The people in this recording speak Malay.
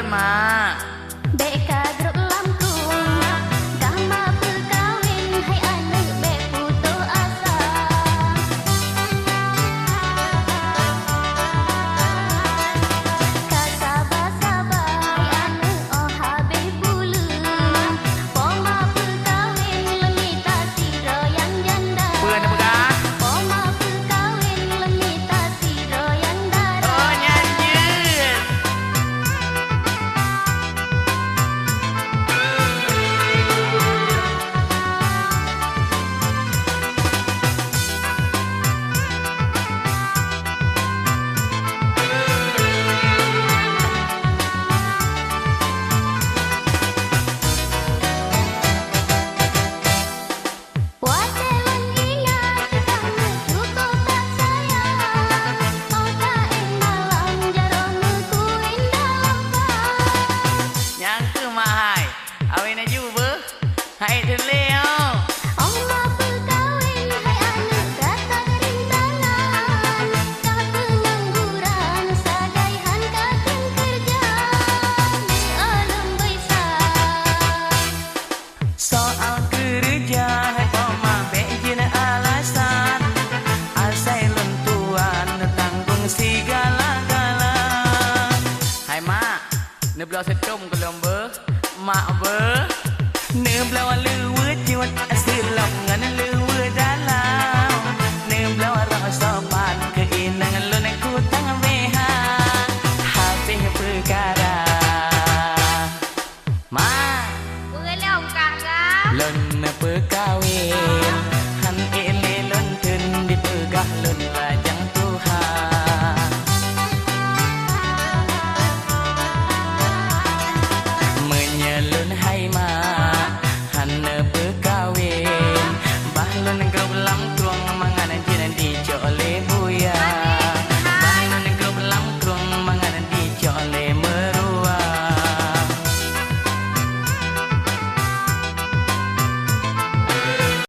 lon mak. Beka grup Lampung, gama perkawin, hai anak bek putus asa. Kasabah-sabah, hai anak oh habis bulu. Poma perkawin, lemita siro yang janda. Pernah pegang? Poma perkawin, lemita siro yang dara. Oh nyanyi. Watelan ingat kamu cukup tak sayang. Oh tak malam jaromu ku indah lampai. Yang ke mahai. Awin aja ber. Hai terleo. Oh ma perkawin hai anak kata rintangan. Kah pengangguran sagaihan kakang kerja di alam besar. Soal kerja hai poma bejina alasan. Asai lentuan tanggung segala-gala. Hai mak, ne belau setum ke lomba. Mak ber. Ne belau lewe jiwat asilap ngan lewe dalam. Ne belau arah sopan keinangan lo ku tangan beha. Habis perkara. Mak. Belau kakak. Lon perkawin han ele lon tun dipegah lon laj